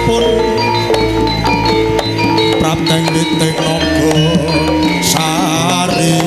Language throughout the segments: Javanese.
pun prapteng witing naga sari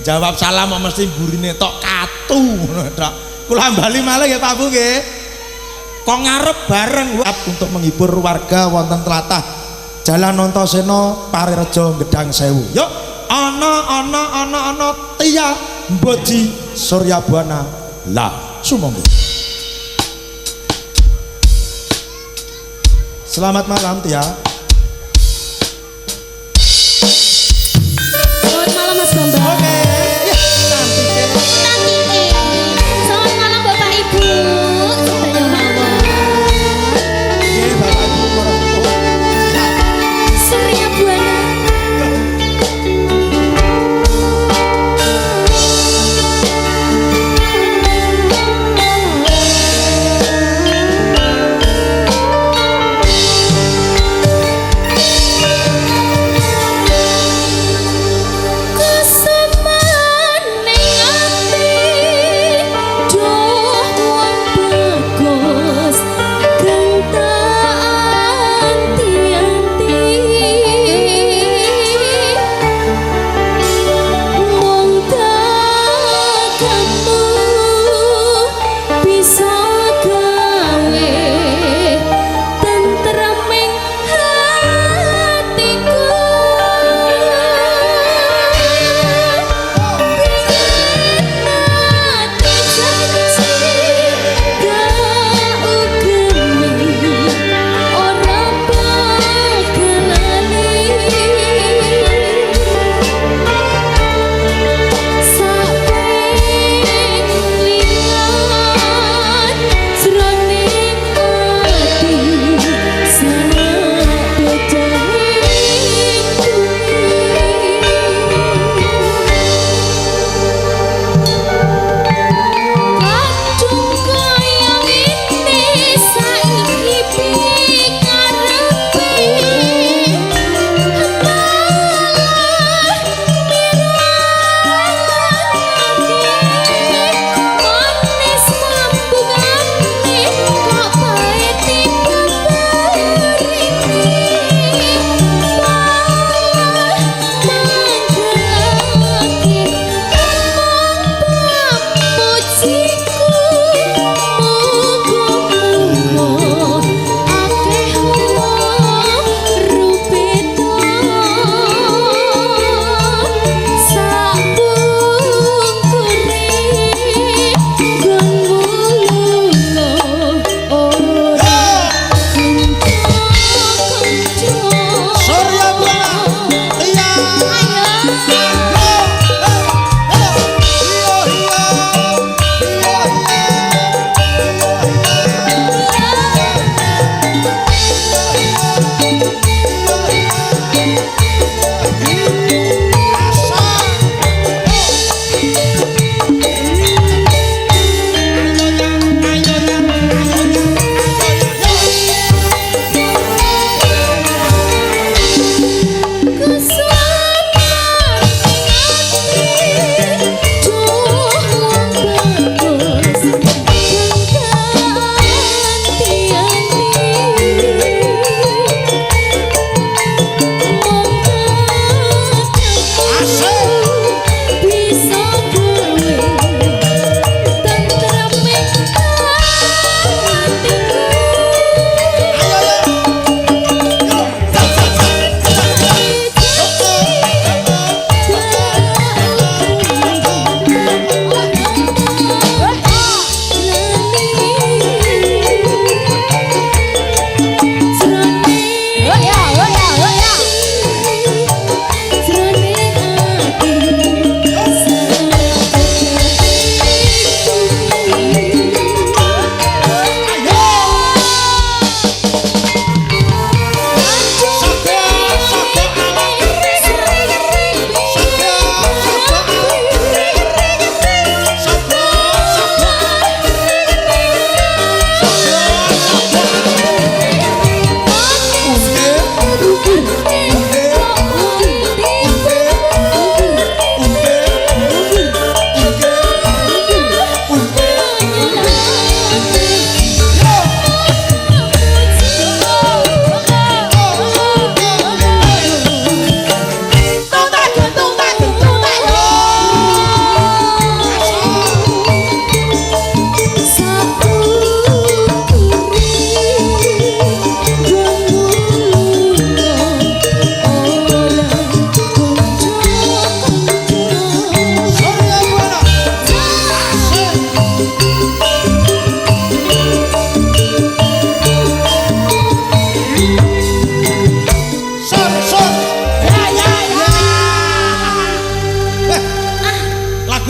Jawab salam mesti burine tok katu ngono tok. Kula bali malih nggih Pak Bu nggih. Kok ngarep bareng untuk menghibur warga wonten tlatah Jalan Antasena Parirejo Gedang Sewu. Yuk ana Tia Boji Suryabwana lah sumangga. Selamat malam Tia. Selamat malam Mas Bambang. Oke. Ya, cantik. Selamat malam Bapak Ibu. Sedaya mawon. Nggih, Bapak Ibu Suryabwana.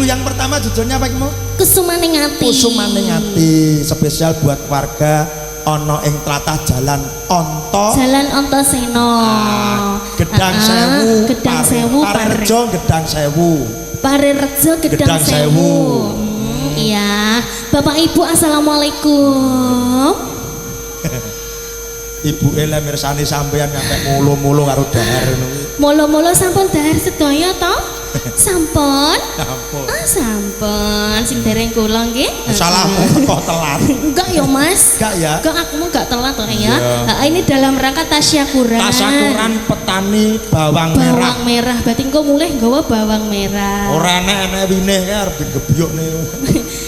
yang pertama judulnya apa Mo? Kusumaning Ati. Kusumaning Ati, spesial buat warga ono ing tlatah Jalan Onto. Jalan Antasena. Gedang Sewu. Gedang Sewu. Parerejo Gedang Sewu. Parerejo Gedang Sewu. Iya. Bapak Ibu assalamualaikum. Ibu Ela mirsani sampean nyampe mulu-mulu karo dahar ngono kuwi. Molo-molo sampun dahar sedaya to? Sampun? Ampun. Sampun. Sing dereng kula nggih. Salahmu kok telat. Enggak ya, Mas. Enggak ya? Enggak, aku mau enggak telat toh ya. Ini dalam rangka tasyakuran. Tasyakuran petani bawang merah. Bawang merah. Berarti engko mulih nggawa bawang merah. Ora enek wine kae arep gebyukne.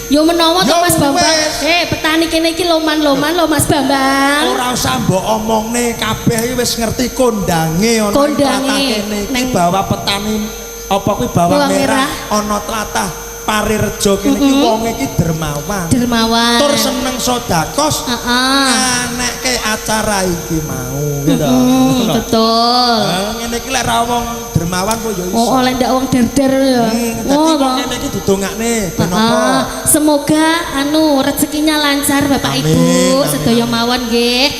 Yo menawa to Yo Mas Bambang. wes. Petani kene iki loman-loman lho Mas Bambang. Ora usah mbok omongne kabeh iki wis ngerti kondange ana ing tlatah kene iki bahwa petani apa kuwi bawang merah ana tlatah Parirejo kene iki wong iki dermawan. Dermawan. Tur seneng sedekos. Nganekke acara iki mau gitu. Betul. Ngene iki lek ra wong dermawan kok ya iso. Oh, oleh ndak wong derder ya. Dadi wong ngene iki didongakne ben apa? Semoga rezekinya lancar Bapak Ibu sedaya mawon nggih.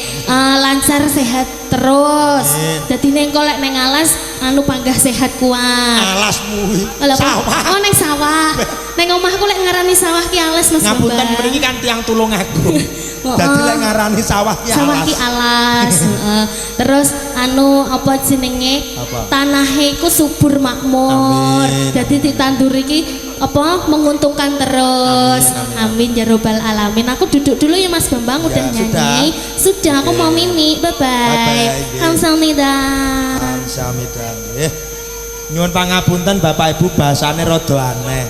Lancar sehat terus. Dadi ning kok lek ning alas panggah sehat kuat. Alasmu sawah. Oh ning sawah. Ning omahku lek ngarani sawah ki alas Mas Bambang. Ngapunten mriki kan tiyang tulung aku. Dadi lek ngarani sawah ki alas. Sawah ki alas. Terus apa jenenge? Tanahe iku subur makmur. Dadi ditanduri iki menguntungkan terus. Amin ya robbal alamin. Aku duduk dulu ya Mas Bambang udah nyanyi. Sudah aku mau mimi. Bye bye. Kamsahamnida. Kamsahamnida nggih. Nyuwun pangapunten Bapak Ibu bahasane rada aneh.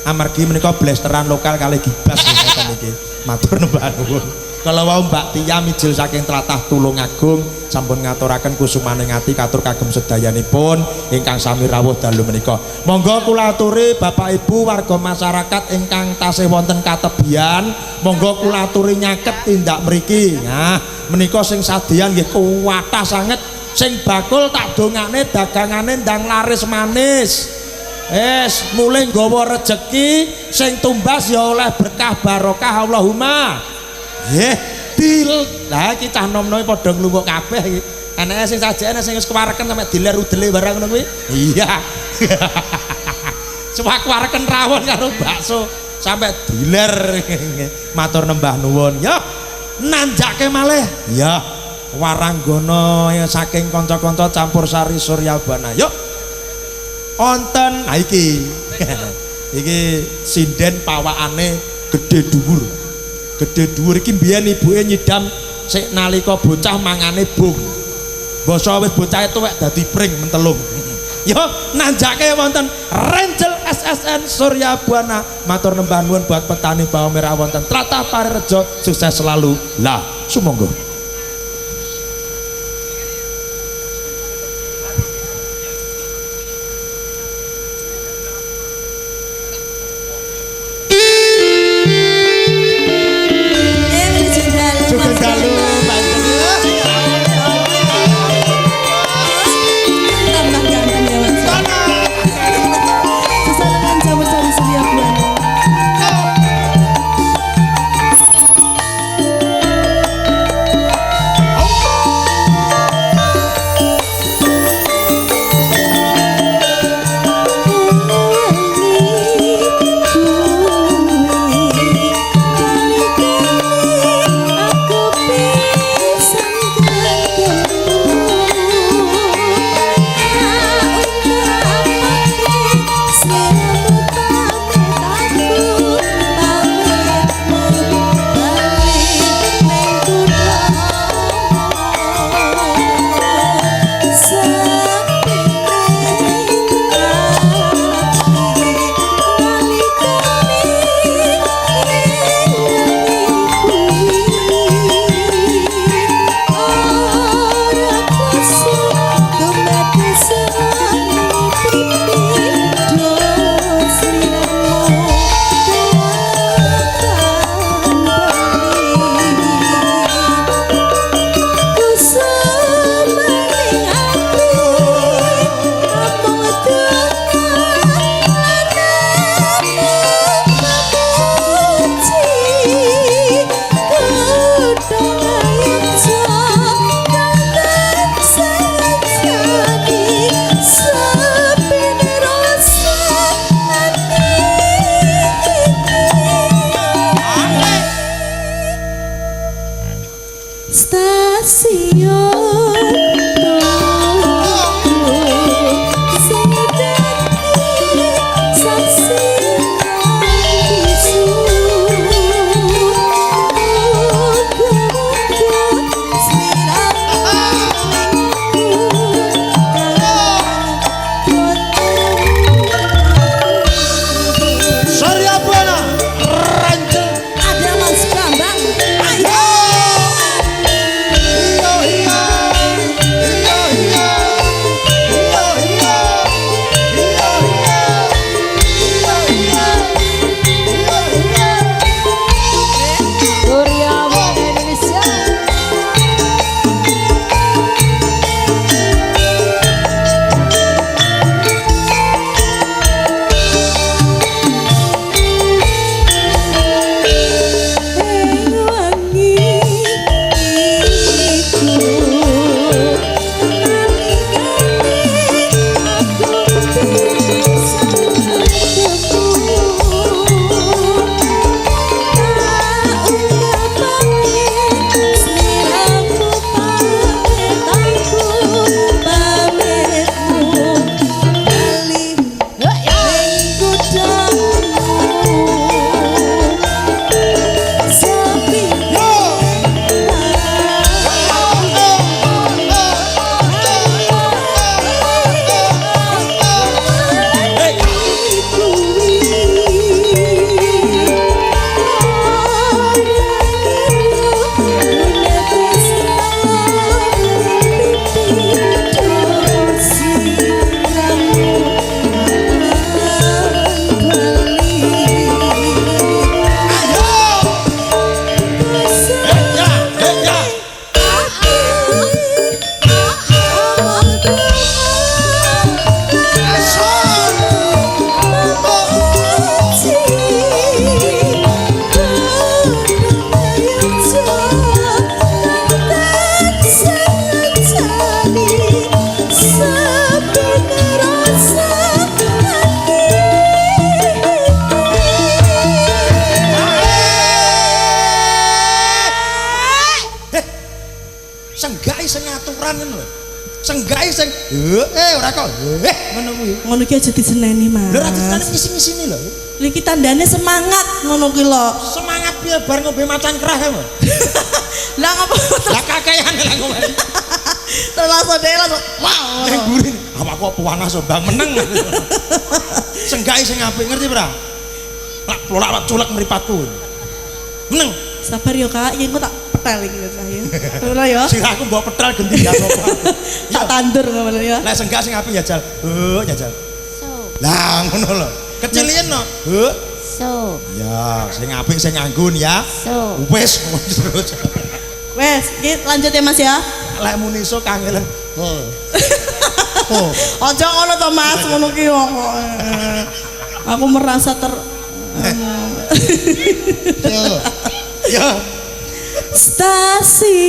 Amargi menika blasteran lokal kali gibas ngoten iki. Matur nuwun. Kalau wau Mbak Tia mijil saking tlatah Tulungagung sampun ngaturaken kusumaning ati katur kagem sedayanipun ingkang sami rawuh dalu menika. Monggo kula aturi Bapak Ibu warga masyarakat ingkang tasih wonten katebian, monggo kula aturi nyaket tindak mriki. Nah, menika sing sadeyan nggih kuwatah sanget. Sing bakul tak dongane dagangane ndang laris manis. Mulih nggawa rejeki sing tumbas ya oleh berkah barokah Allahumma. Lah iki cah nom-nome padha nglumpuk kabeh iki. Anake sing sajane sing wis kewareken sampe diler udele barang ngono kuwi. Iya. Suwak wareken rawon karo bakso sampe diler. Matur nembah nuwun. Ya nanjake malih. Ya waranggana saking kanca-kanca campur sari Suryabana. Yuk. Onten iki. Iki sinden pawakane gedhe dhuwur. Gedhe dhuwur iki mbiyen ibuke nyidam sik nalika bocah mangane bung. Basa wis bocah tuwek dadi pring mentelung. Yo nanjake wonten Ranger SSN Suryabana. Matur nembah nuwun buat petani bawang merah wonten tlatah Parirejo, sukses selalu. Lah, sumangga. Senggae sing ora kok ngono kuwi. Ngono ki aja diseneni, Mas. Lho ra ditane ngisi-ngisini lho. Iki tandane semangat ngono ki lho. Semangat piye bar ngombe macan kerah kae. Lah ngapa? Lah kakean lah ngombe. Terus langsung dhewe langsung wow. Ning guri awakku panas bang meneng. Senggae sing apik ngerti ora? Lak plolak culek mripatku. Meneng. Sabar yo Kak, yen kok tak petel iki ya saya. Ora ya. Sirahku mbok petel genti ya apa. Tak tandur ngono ya. Nek senggae sing apik ya jal. Jajal. So. Lah ngono lho. Kecilien no. So. Ya, sing apik sing nganggun ya. So. Wis terus. Wes, iki lanjut ya Mas ya. Lek muni iso kangelen. Aja ngono to Mas, ngono ki kok. Aku merasa Ya. Stasiun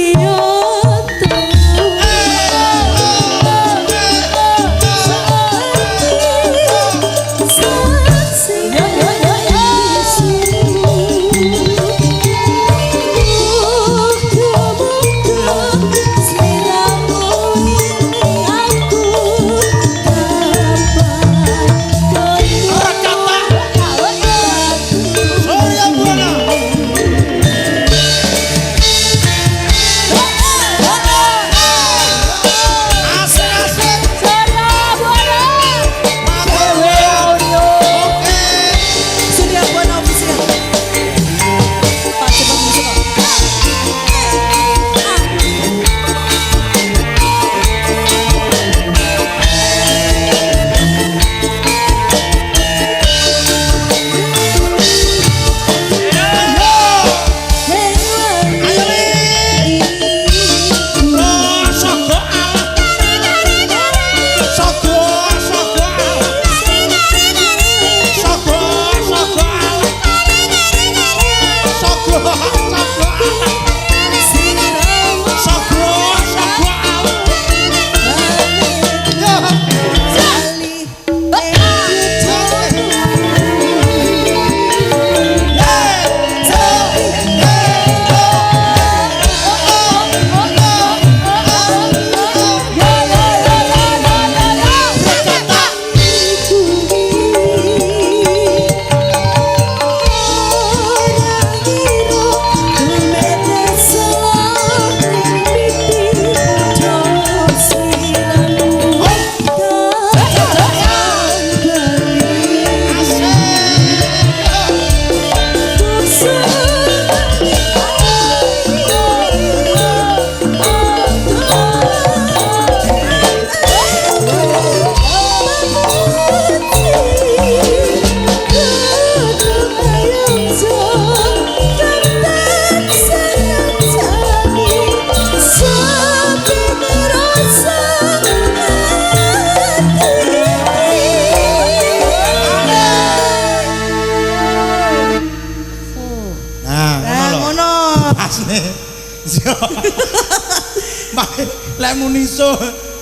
Lek muni iso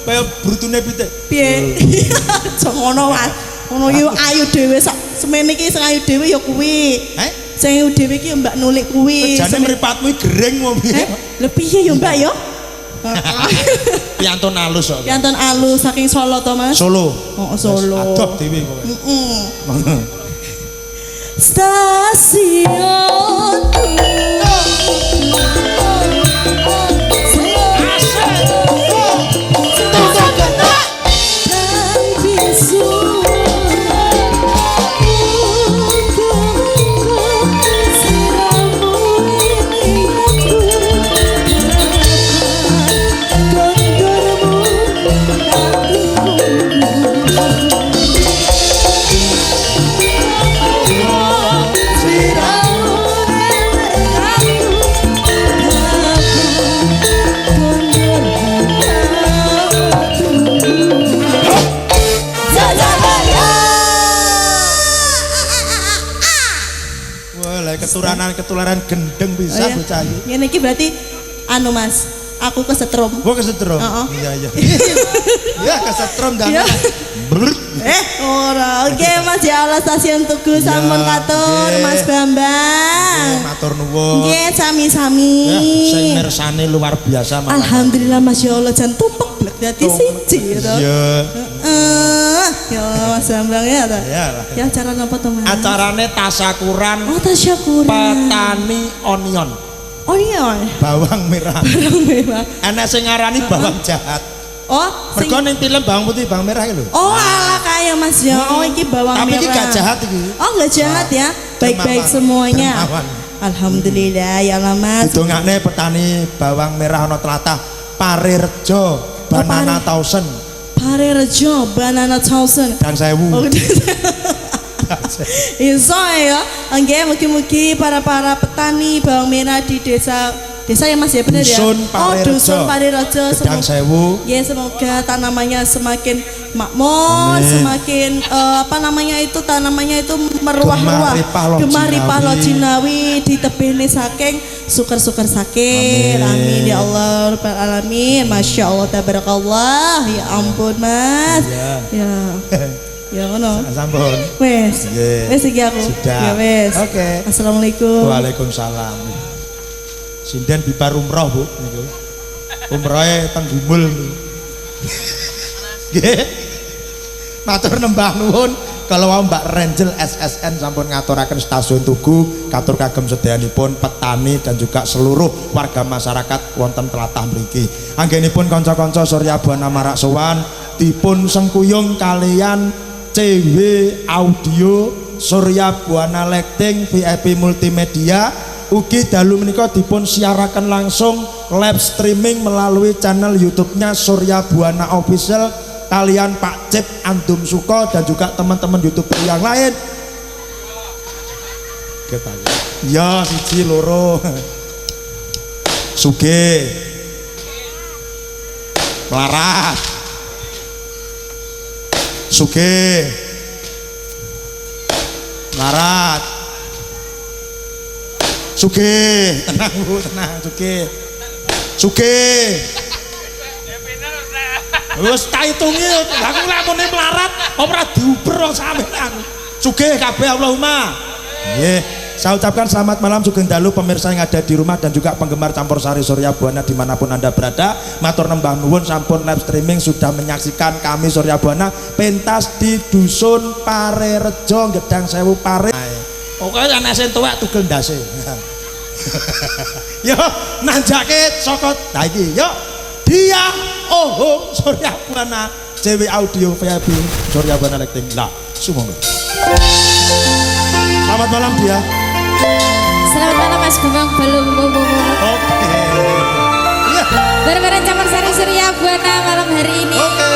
kaya brutune pitik. Piye? Aja ngono Mas. Ngono yo ayu dhewe sak semene iki sing ayu dhewe ya kuwi. Sing ayu dhewe iki Mbak Nulik kuwi. Jane mripatmu gering mau piye? Lha piye ya Mbak ya? Piantun alus kok. Piantun alus saking Solo to Mas? Solo. Oh Solo. Adop dhewe kowe. Heeh. Stasiun ketularan gendeng bisa bocah iki. Ngene iki berarti anu Mas, aku kesetrum. Gua kesetrum. Iya iya. Ya kesetrum dan. Ora. Oke Mas ya Allah stasiun Tugu sampun katur Mas Bambang. Matur nuwun. Nggih sami-sami. Sing mirsani luar biasa. Alhamdulillah Mas ya Allah jan tumpek blek. dadi siji to. Iya. Ya Mas Bambang ya to. Ya acara napa to Mas? Acarane tasyakuran. Oh tasyakuran. Petani onion. Onion. Bawang merah. Bawang merah. Enak sing ngarani bawang jahat. Oh, mergo ning film bawang putih bawang merah iki lho. Oh, ala kaya Mas ya. Oh, iki bawang merah. Tapi iki gak jahat iki. Oh, enggak jahat ya. Baik-baik semuanya. Alhamdulillah ya Allah Mas. Didongakne petani bawang merah ana tlatah Parerejo Banana Thousand. Parerejo Banana Thousand. Dan 1000. Oh, iso ya. Nggih, mugi-mugi para petani bawang merah di desa ya Mas ya benar ya. Dusun Parerejo. Gedang 1000. Ya semoga tanamannya semakin makmur, semakin tanamannya itu meruah-ruah. Gemar ripah lojinawi di tebene saking syukur-syukur sakit. Amin ya Allah rabbal alamin. Masya Allah tabarakallah. Ya ampun Mas. Ya. Ya ngono. Sampun. Wes iki aku. Ya wes. Oke. Assalamualaikum. Waalaikumsalam. Sinden bibar umroh Bu niku. Umrohe teng Gumul. Nggih. Matur nembah nuwun kalau Mbak Renjel SSN sampun ngaturaken stasiun Tugu katur kagem sedayanipun petani dan juga seluruh warga masyarakat wonten tlatah mriki. Anggenipun kanca-kanca Surya Buana Marak Sowan dipun sengkuyung kalian CW Audio Surya Buana Lighting VIP Multimedia. Ugi dalu menika dipun siaraken langsung live streaming melalui channel YouTube-nya Surya Buana Official kalian Pak Cip Andum Suko dan juga teman-teman YouTuber yang lain. Ya siji loro. Sugih. Melarat. Sugih. Melarat. Sugih, tenang Bu, tenang, sugih. Sugih. Wis tak hitungi, aku lamune melarat, ora diuber sampean. Sugih kabeh Allahumma. Nggih, saya ucapkan selamat malam sugeng dalu pemirsa yang ada di rumah dan juga penggemar campur sari Surya Buana dimanapun Anda berada. Matur nembah nuwun sampun live streaming sudah menyaksikan kami Surya Buana pentas di Dusun Parerejo Gedang 1000 Pare. Oke, anak sing tuwek tugel ndase. Yo, nanjake saka ta iki. Yo, dia Surya Buana CW Audio VIP Surya Buana Lighting. Lah, sumangga. Selamat malam dia. Selamat malam Mas Bambang belum. Oke. Iya. Bareng-bareng campur sari Surya Buana malam hari ini. Oke.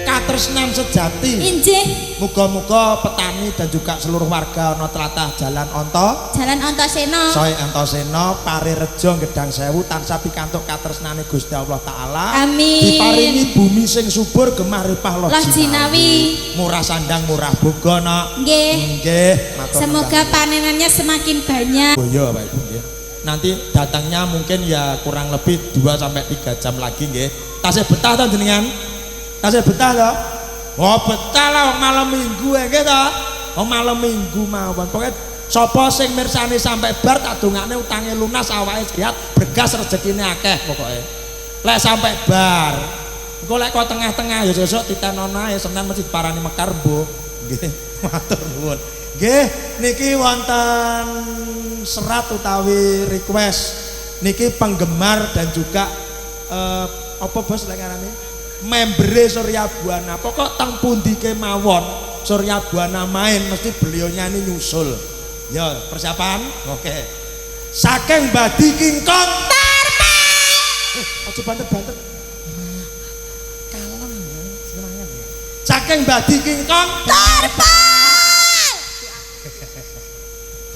Katresnan sejati. Injih. Muga-muga petani dan juga seluruh warga ana tlatah Jalan Onto, Jalan Antasena. Soe Antasena, Parirejo, Gedang Sewu tansah pikantuk katresnane Gusti Allah taala. Amin. Diparingi bumi sing subur gemah ripah loh Jinawi. Murah sandang murah boga nak. Nggih. Nggih, matur Semoga nuwun. panenannya semakin banyak. Oh iya Pak Ibu nggih. Nanti datangnya mungkin ya kurang lebih 2 sampai 3 jam lagi nggih. Tasih betah ta jenengan? Tasih betah ta? Oh betah lah wong malam minggu nggih ta. Wong malam minggu mawon. Pokoke sapa sing mirsani sampai bar tak dongakne utange lunas awake sehat bergas rezekine akeh pokoke. Lek sampai bar. Engko lek kok tengah-tengah ya sesuk titenono ae Senin mesti parani mekar mbuh. Nggih, matur nuwun. Nggih, niki wonten serat utawi request niki penggemar dan juga apa bos lek ngarane membere Surya Buana. Pokok teng pundi kemawon Surya Buana main mesti beliau nyanyi nyusul. Ya, persiapan. Oke. Saking Badi King Kong aja bantet-bantet. Kalem ya, senengan ya. Saking Badi King Kong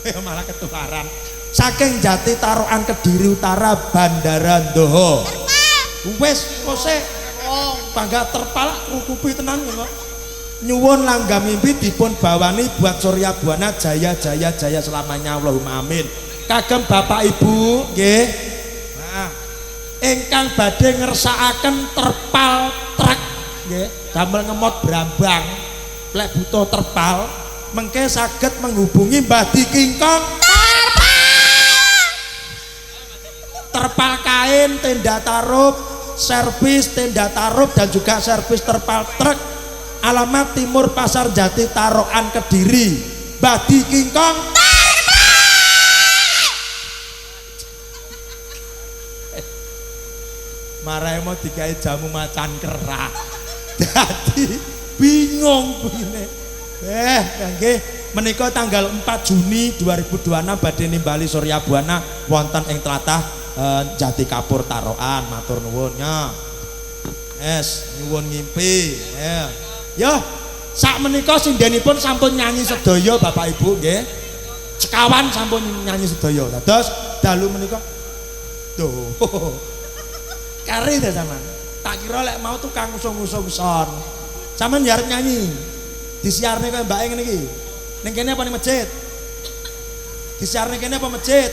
ya malah ketularan. Saking Jati Tarukan Kediri Utara Bandara Ndoho. Wes kose bangga terpal rukupi tenan kok. Nyuwun langgam mimpi dipun bawani buat Surya Buana jaya jaya jaya selamanya Allahumma amin. Kagem Bapak Ibu nggih. Nah, ingkang badhe ngersakaken terpal truk nggih, damel ngemot brambang. Lek butuh terpal mengke saged menghubungi Mbah Di Kingkong. Terpal kain, tenda tarup, servis tenda tarup dan juga servis terpal truk. Alamat Timur Pasar Jati Tarukan Kediri. Mbah Di Kingkong. Marai mau digawe jamu macan kerah. Jadi bingung begini. Nggih menika tanggal 4 Juni 2026 badhe nimbali Surya Buana wonten ing tlatah Jati Kapur Tarokan. Matur nuwun nya. Nyuwun ngimpi. Ya, sak menika sindenipun sampun nyanyi sedaya Bapak Ibu nggih. Sekawan sampun nyanyi sedaya. Dados dalu menika tuh. Kari ta sampean. Tak kira lek mau tukang usung-usung son. Sampeyan ya arep nyanyi. Disiarne kaya mbake ngene iki. Ning kene apa ning masjid? Disiarne kene apa masjid?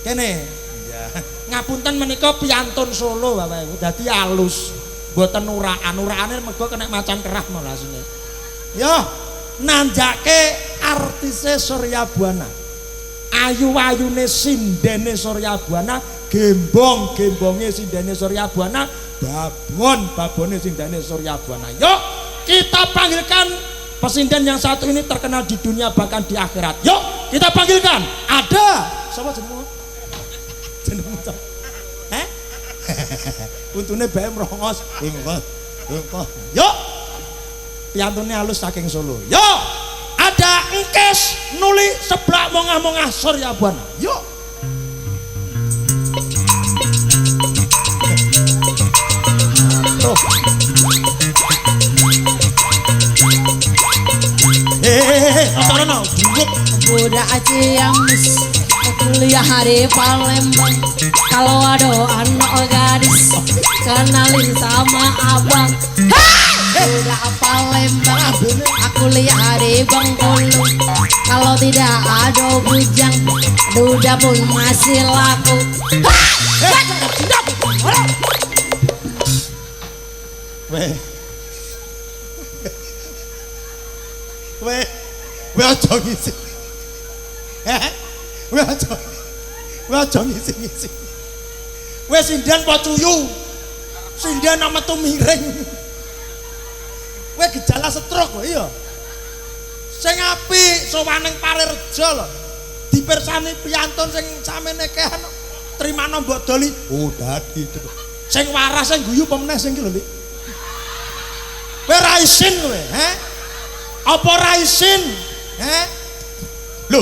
Kene. Ya. Ngapunten menika piantun Solo Bapak Ibu. Dadi alus. Mboten uraan. Uraane mergo kena macan kerah malah sini. Yo, nanjake artise Surya Buana. Ayu-ayune sindene Surya Buana, gembong-gembonge sindene Surya Buana, babon-babone sindene Surya Buana. Yuk, kita panggilkan pesinden yang satu ini terkenal di dunia bahkan di akhirat. Yuk, kita panggilkan. Ada. Siapa jenengmu? Jenengmu sapa? Untune bae mrongos. Yuk. Piantune halus saking Solo. Yuk. Ada Engkes nuli seblak mongah-mongah Surya Buana. Yuk. Apa Budak Ciamis kuliah di Palembang. Kalau ada anak gadis kenalin sama abang. Budak Palembang aku lihat di Bengkulu. Kalau tidak ada bujang duda pun masih laku. Weh aja ngisi. Weh aja ngisi. Weh sinden po cuyu. Sinden nama tu miring. Weh gejala stroke kok iya. Sing apik sowaning Parirejo lho. Dipirsani piantun sing samene kehan trimana mbok doli. Oh dadi. Sing waras sing guyu apa meneh sing iki lho, Lik. Kowe ra isin kowe, Apa ra isin? Lho,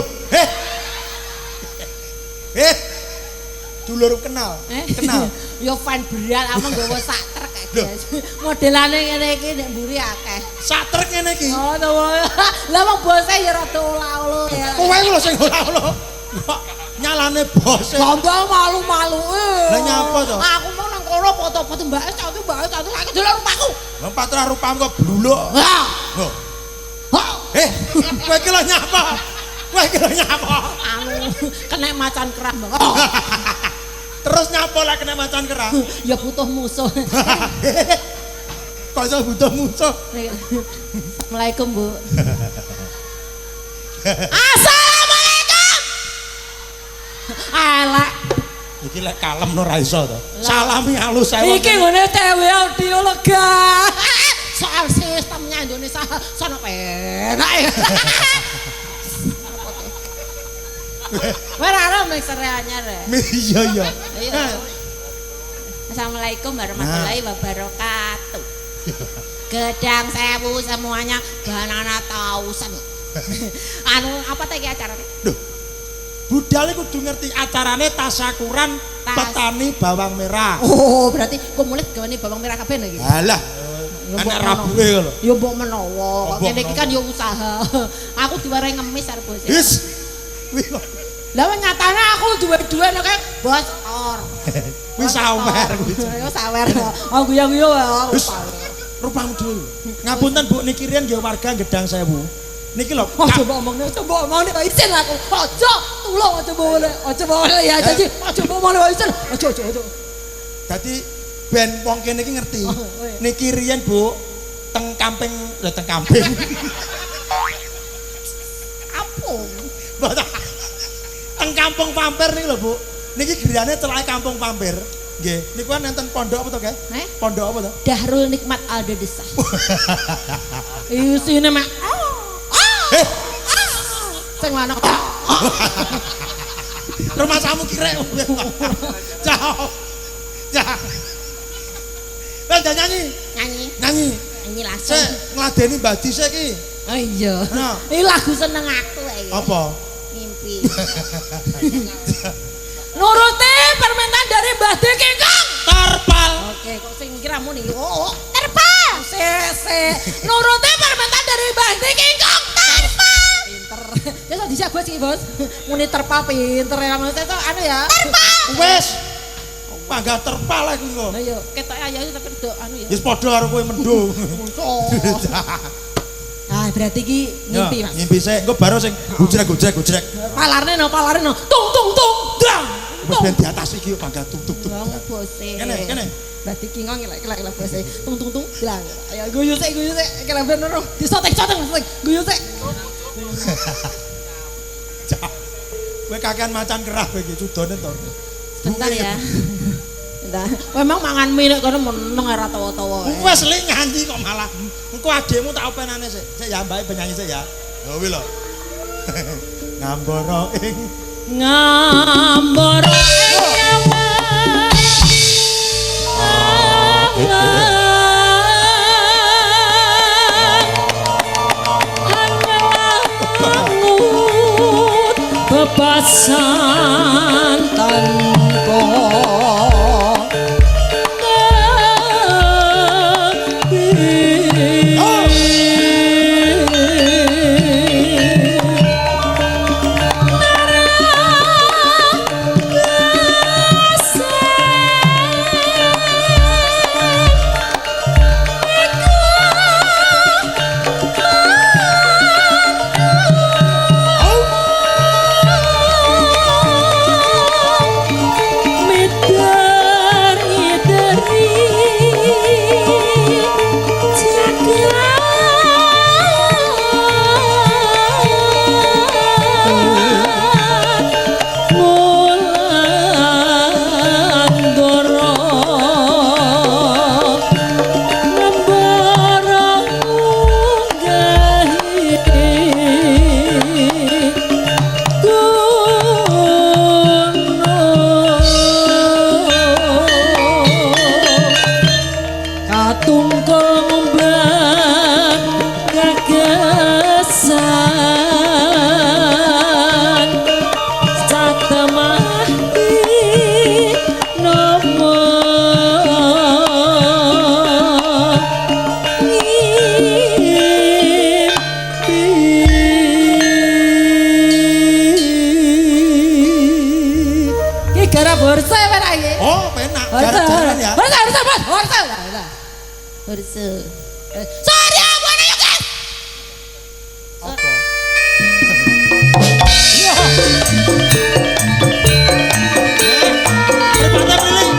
Dulur kenal. Kenal. Yo fan berat ama nggawa sak truk kae. Modelane ngene iki nek mburi akeh. Sak truk ngene iki. Oh, to. Lah wong bose ya rada olah-olah ya. Kowe lho sing olah-olah. Nyalane bose. Gampang malu-malu. Lah nyapa to? Aku mau nang kono foto-foto Mbak Es, aku delok rupaku. Lah patra rupamu kok bluluk. Lah. Kowe iki lho nyapa? Kowe iki lho nyapa? Anu kena macan kerah, Bang. Terus nyapa lah kena macan kerah? Ya butuh musuh. Kok iso butuh musuh? Assalamualaikum, Bu. Assalamualaikum. Elek. Iki lek kalem no ra iso to. Salami halus ae. Iki ngene TV audio lega. Soal sistemnya Indonesia sono penak. Ora mixer anyar. Iya iya. Assalamualaikum warahmatullahi wabarakatuh. Gedang sewu semuanya banana tausen. Anu apa teh iki acarane? Duh. Budal kudu ngerti acarane tasakuran petani bawang merah. Oh, berarti kok mulit gawane bawang merah kabeh lho iki. Alah. Anak rabuke lho. Ya mbok menawa. Kene iki kan ya usaha. Aku diwarai ngemis arep bos. Wis. Kuwi lho. Lah nyatane aku duwe-duwe nek bos or. Kuwi sawer kuwi. Ya sawer. Aku guyu-guyu wae. Rupamu dulu. Ngapunten Bu niki riyen nggih warga Gedang Sewu. Niki lho. Coba omongne izin aku. Aja tulung aja boleh ya janji. Aja boleh izin. Aja. Dadi ben wong kene iki ngerti. Niki riyen Bu teng kamping. Apung. Teng Kampung Pampir niki lho Bu. Niki griyane celake Kampung Pampir. Nggih, niku kan enten pondok apa to, Guys? Pondok apa to? Dahrul Nikmat Alda Desa. Isine mak. Sing lanang. Rumah samu kirek. Jauh. Jah. Wes nyanyi langsung. Sik ngladeni Mbah Dise iki. Oh iya. Iki lagu seneng aku iki. Apa? Mimpi. Nuruti permintaan dari Mbah De Kingkong. Terpal. Oke, kok sing mikir amun iki. Oh, terpal. Nuruti permintaan dari Mbah De Kingkong. Terpal. Pinter. Ya so disiap bos iki, Bos. Muni terpal pinter ya maksudnya itu anu ya. Terpal. Wes. Panggah terpal aku kok. Lah yo ketoke ayu tapi rada anu ya. Wis padha karo kowe mendung. Ah, berarti iki ngimpi, Mas. Ngimpi sik, engko baru sing gojrek. Palarne no. Tung. Drang. Wis ben di atas iki panggah tung. Wong bose. Kene. Berarti kingong lek bose. Tung. Drang. Ayo guyu sik. Kira bener no. Disotek. Guyu sik. Kowe kakean macan kerah kowe iki cudone to. Bentar ya. Bentar. Memang mangan mie nek kono meneng ora tawa-tawa. Wes lek nganti kok malah. Engko adekmu tak openane sik. Sik ya mbake penyanyi sik ya. Lho kuwi lho. Ngambara ing bebasan tanpa borse ora iki. Oh, penak. Jalan-jalan ya. Borse. Borse. Sorry, mana yuk, guys? Apa? Berpatah pilih.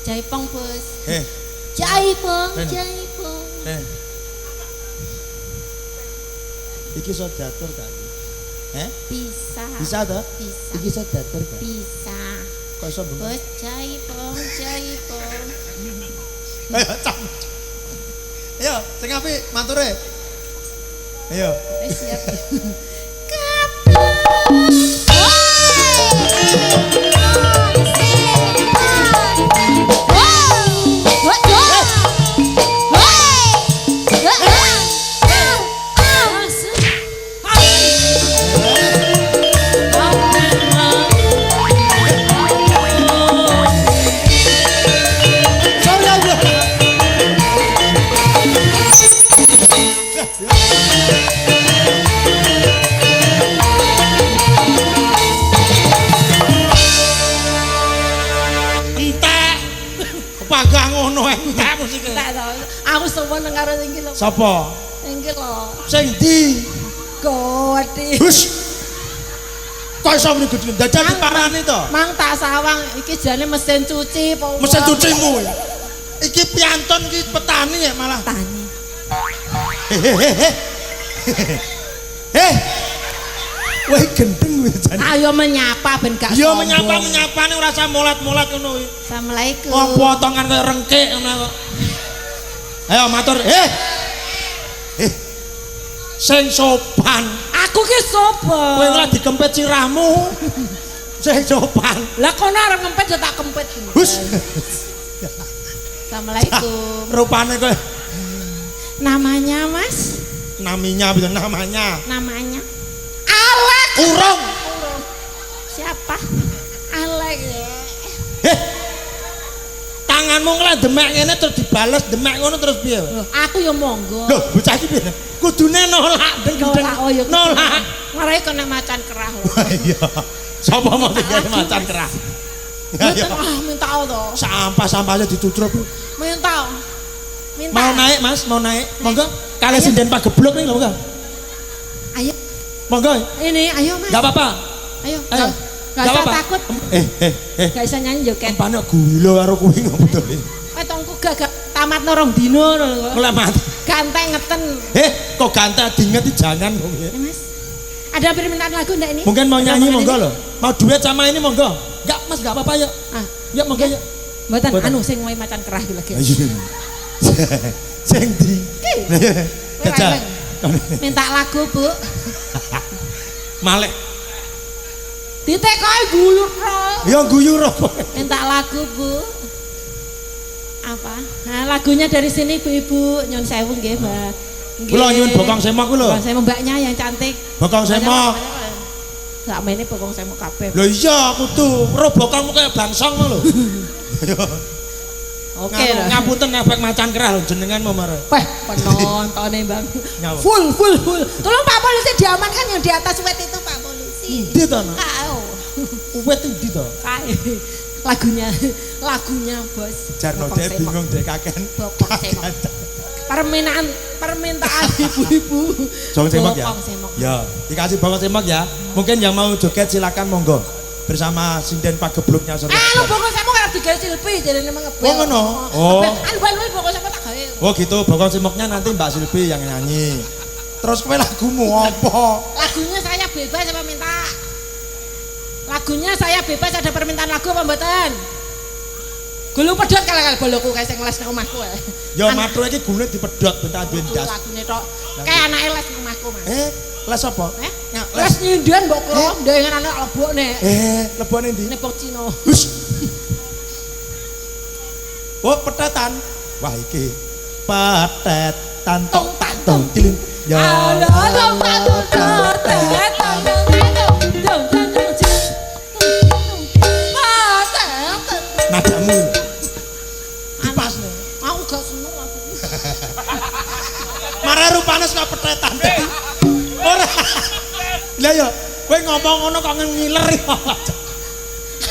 Jaipong bos. Eh. Jaipong, jaipong. Iki iso diatur ta? Bisa. Bisa toh? Bisa. Iki iso diatur ta? Bisa. Kok iso bengok? Bos jaipong, jaipong. Ayo cam. Ayo, sing apik mature. Ayo. Siap. iki. Aku seneng karo sing iki lho. Sapa? Sing iki lho. Sing ndi? Gowedi. Hus. Kok iso muni gedhe dadak diparani to? Mang tak sawang iki jane mesin cuci apa? Mesin cucimu. Iki pianton iki petani ya malah. Tani. Heh. Wah gendeng wis jane. Ayo menyapa ben gak Yo sombong. menyapa-menyapane ora usah molat-molat ngono kuwi. Assalamualaikum. Wong potongan kaya rengkik ngono kok. Ayo matur. Sing sopan. Aku ki sopan. Kowe ora dikempet sirahmu. Sing sopan. Lah kono arep ngempet yo tak kempet. Hus. Assalamualaikum. Rupane kowe Namanya Mas? naminya gitu namanya. Namanya Alek. Urung. Siapa? Alek. Tanganmu ngelak demek ngene terus dibales demek ngono terus piye? Aku yo monggo. Lho, bocah iki piye? Kudune nolak deng-deng. Nolak oh yo. Nolak. Marai kena macan kerah lho. Wah iya. Sapa mau digawe macan kerah? Mboten minta to. Sampah-sampahnya dicucrup. Minta. Minta. Mau naik Mas, mau naik. Monggo. Kali sinden pageblok nih lho, monggo. Ayo. Monggo. Ini ayo Mas. Enggak apa-apa. Ayo. Ayo. Gak usah takut. Gak usah nyanyi joget. Empane gula karo kuwi ngopo to? Tongku gak tamat norong dino lho. Mulai mati. Ganteng ngeten. Kok ganteng diinget jangan kok ya. Mas. Ada permintaan lagu enggak ini? Mungkin mau nyanyi monggo ini? lho. Mau duet sama ini monggo. Enggak Mas, enggak apa-apa yuk. Yuk monggo yuk. Mboten anu sing wae macan kerah iki lagi. Sing ndi? Gajah. Minta lagu, Bu. Malek. Ditekoki guyur ro. Ya guyur apa? Minta lagu, Bu. Apa? Nah, lagunya dari sini Bu-ibu nyun sewu nggih, Mbak. Kula nyun bokong semok ku lho. Bokong semok mbaknya yang cantik. Bokong semok. Sak mene bokong semok kabeh. Lho iya kudu. Ro bokongmu kaya bangsong lho. Oke lho. Ngapunten efek macan kerah lho jenengan mau marah. Wah, penontone Bang. Nyawa. Full. Tolong Pak Polisi diamankan yang di atas wet itu Pak Polisi. Ndi to? Kau. Wet ndi to? Kae. Lagunya Bos. Jarno Bokong dek semok. bingung dek kaken. Bokong semok. Permintaan ibu-ibu. Bokong semok ya. Bokong semok. Ya, dikasih bokong semok ya. Mungkin yang mau joget silakan monggo. Bersama sinden pagebluknya Surya. Lu bokong semok ora digawe Silpi jarene mengebel. Oh ngono. Oh. Anu bokong semok tak gawe. Oh gitu, bokong semoknya nanti Mbak Silvi yang nyanyi. Terus kowe lagumu apa? Lagunya saya bebas apa minta? Lagunya saya bebas, ada permintaan lagu apa mboten? Gulu pedhot kala-kala boloku kae sing les nang omahku ae. Ya matur iki gune dipedhot bentar duwe ndas. Lagune tok. Kae anake les nang omahku, Mas. Les apa? Les nyindian mbok kula ndengen anak lebokne. Lebone ndi? Nepok Cina. Hus. Oh, petetan. Wah iki. Petetan tok tak tong tilin. Ya. Halo, petetan. Nadamu. Dipas nih. Aku gak seneng aku. Marah rupane kok petetan dadi. Ora. Lah ya, kowe ngomong ngono kok ngiler ya.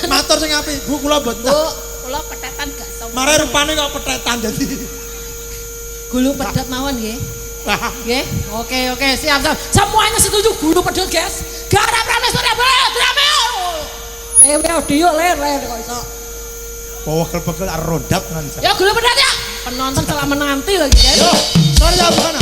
Matur sing apik, Bu kula mboten. Bu, kula petetan gak sombong. Marah rupane kok petetan dadi. Gulu pedot mawon nggih. Nggih. Oke, siap. Semuanya setuju gulu pedot, guys. Gak ada pranes ora boleh, drame. Dewe audio ler kok iso. Pawel-pawel rondat kan. Ya gulu pedot ya. Penonton salah menanti lagi, guys. Yo, sorry ya bukan.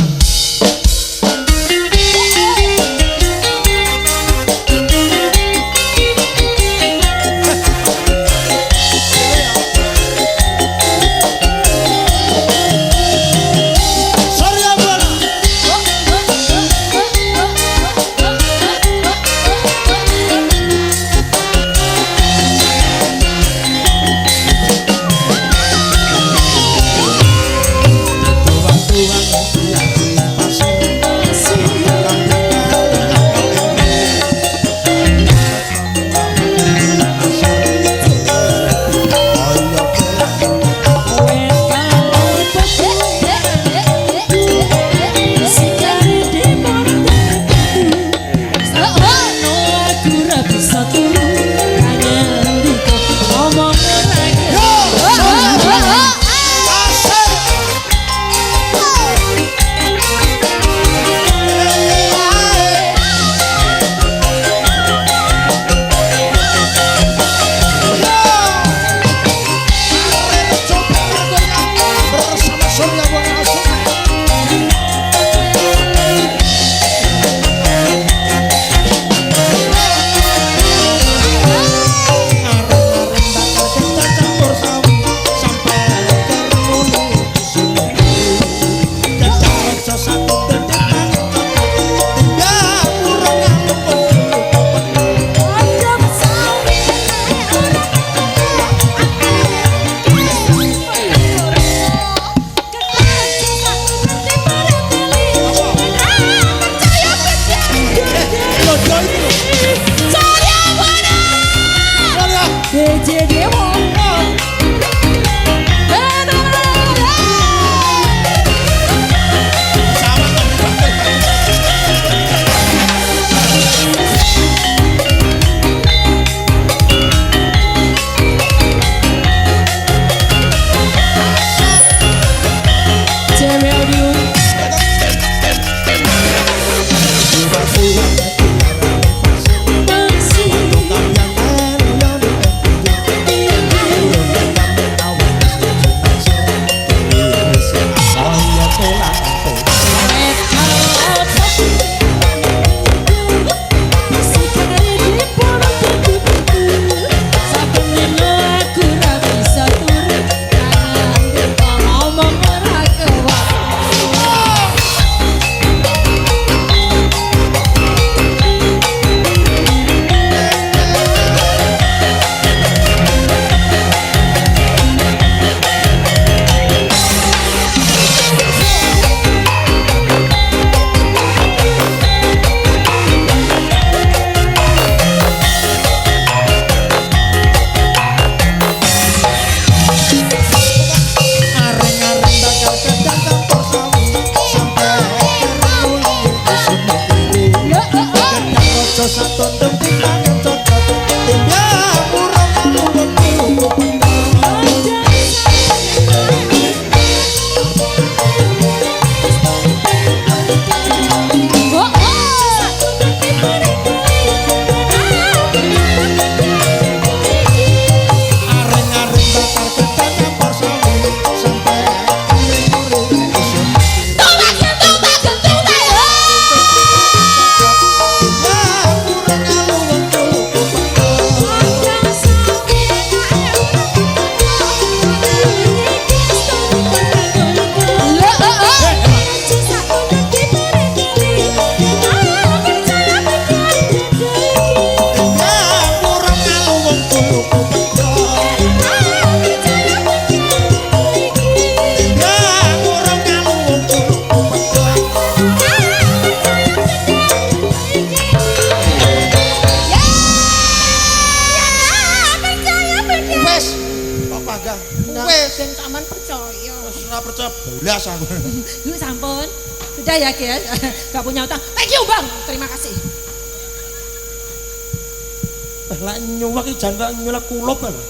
Tuhan percaya belas aku. Yuk sampun. Sudah ya guys, gak punya utang. Thank you bang, terima kasih. Lah nyuwak iki jan nyulek kulup lho.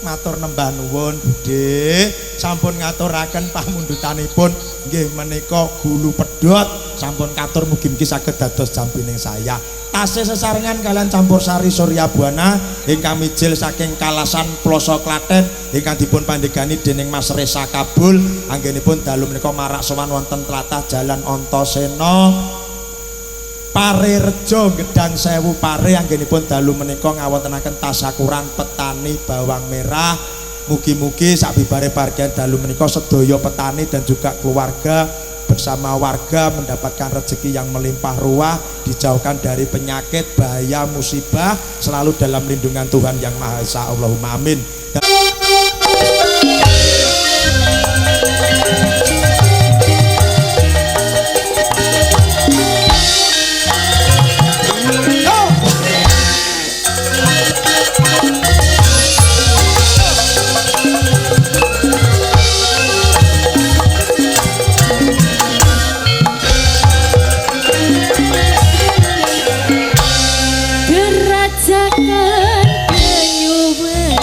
Matur nembah nuwun Budhe, sampun ngaturaken pamundutanipun nggih menika gulu pedhot sampun katur mugi-mugi saged dados jambining saya. Tasih sesarengan kalian campur sari Surya Buana ingkang mijil saking Kalasan Ploso Klaten ingkang dipun pandegani dening Mas Resa Kabul anggenipun dalu menika marak sowan wonten tlatah Jalan Antasena Pare Rejo Gedang Sewu Pare anggenipun dalu menika ngawontenaken tasakuran petani bawang merah. Mugi-mugi sakbibare pargian dalu menika sedaya petani dan juga keluarga bersama warga mendapatkan rezeki yang melimpah ruah, dijauhkan dari penyakit, bahaya, musibah, selalu dalam lindungan Tuhan Yang Maha Esa. Allahumma amin. Gerajakan penyuwun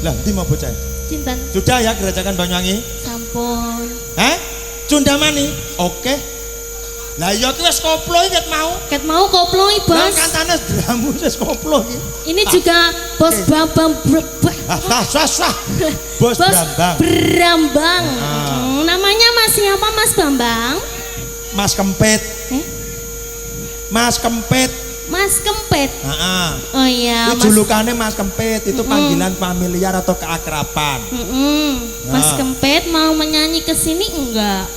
Lah, ndi mau bocah? Cinten. Sudah ya Gerajakan Banyuwangi? Sampun. Cundamani. Oke. Lah iya ki wis koplo iki ket mau. Ket mau koplo iki, Lah Bos. kantane dramu wis koplo iki. Ini juga Bos Bambang Bos Brambang. Brambang. Namanya Mas siapa Mas Bambang? Mas Kempit. Mas Kempit. Mas Kempit. Heeh. Oh iya, Itu julukannya Mas Kempit, itu panggilan familiar atau keakraban. Mas Kempit mau menyanyi ke sini enggak?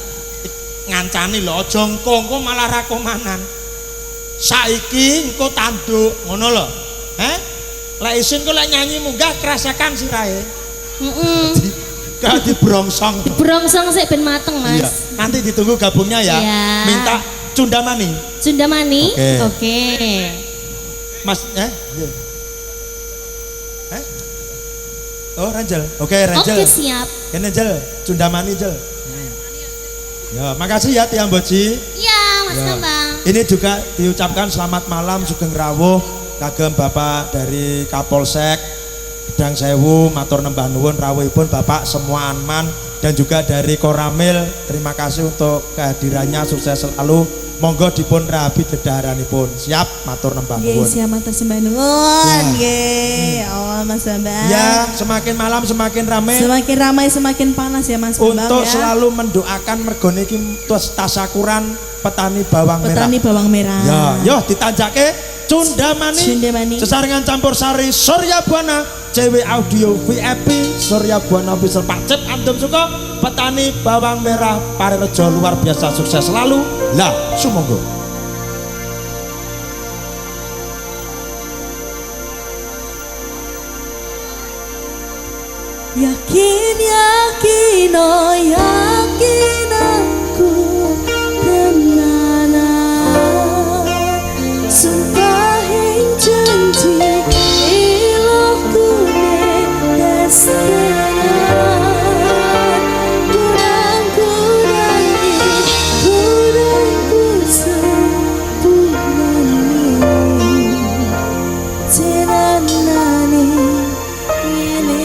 Ngancani lho, aja engko malah ra komanan. Saiki engko tanduk, ngono lho. Lek isin kok lek nyanyi munggah kerasakan sirahe. Gak dibrongsong. Dibrongsong sik ben mateng, Mas. Iya. Nanti ditunggu gabungnya ya. Iya. Minta Cundamani. Cundamani? Oke. Mas, Oh, Ranjel. Oke, Ranjel. Oke, siap. Kene Jel, Cundamani Jel. Ya, makasih ya Tiang Boji. Iya, Mas Bambang. Ini juga diucapkan selamat malam Sugeng Rawuh kagem Bapak dari Kapolsek Gedang Sewu, matur nembah nuwun rawuhipun Bapak semua aman, dan juga dari Koramil terima kasih untuk kehadirannya, sukses selalu. Monggo dipun rabi dedaharanipun. Siap, matur nembah nuwun. Nggih, siap matur sembah nuwun. Nggih, Allah Mas Bambang. Ya, semakin malam semakin ramai. Semakin ramai semakin panas ya Mas Bambang. Untuk ya. selalu mendoakan mergo niki tasakuran petani bawang merah. Petani bawang merah. Ya, yo ditanjake Cundamani. Cundamani. Sesarengan campur sari Surya Buana, CW Audio VIP, Surya Buana Official Pak Cep Andum Suko, petani bawang merah Parerejo luar biasa sukses selalu. Lah, sumangga. Yakin yakin oh yakin aku tenanan sumpah yang janji ilahku deskenan kurang-kurangi sempurnani tenanani ini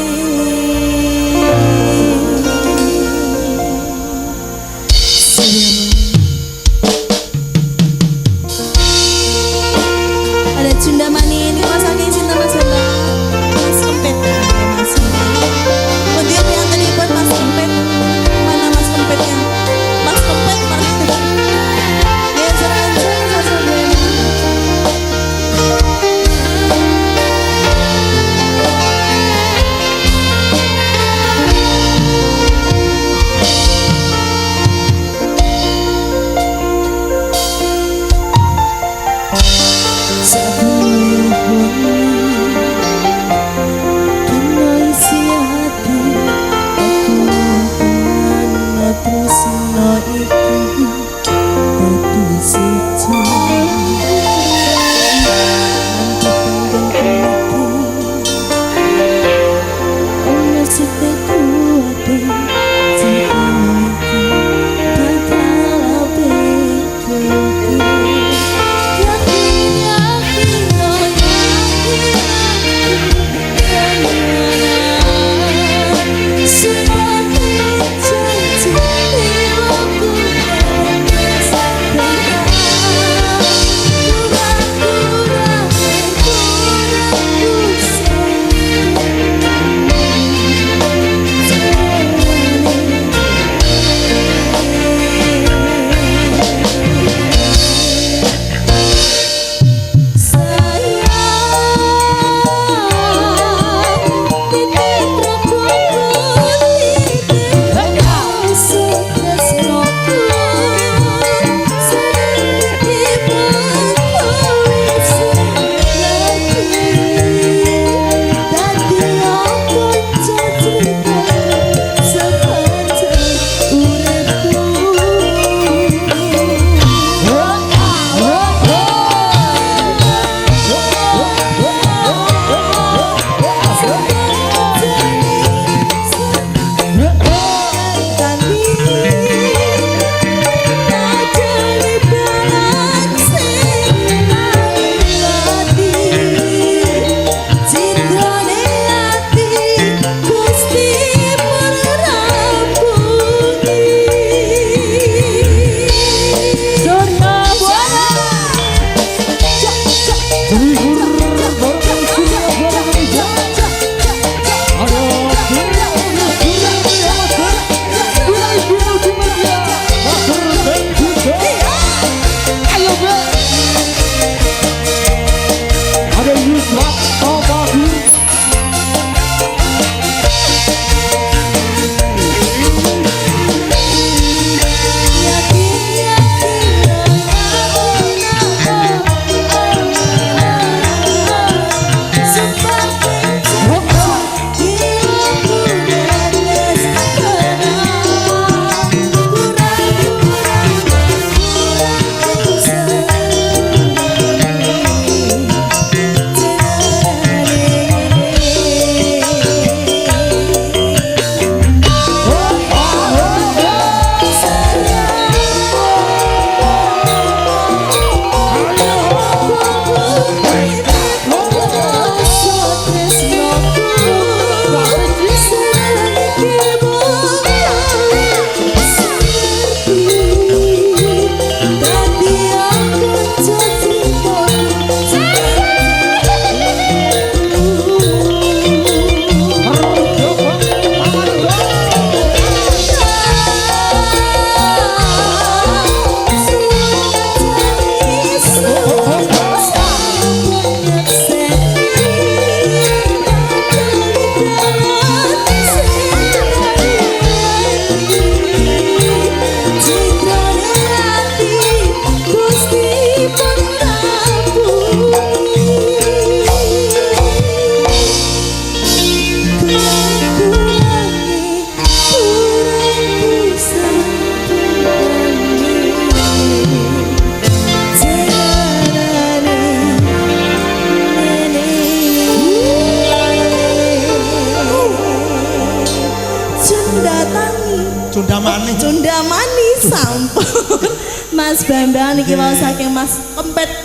Cundamani. Cundamani sampun. Mas Bambang niki wau saking Mas Kempet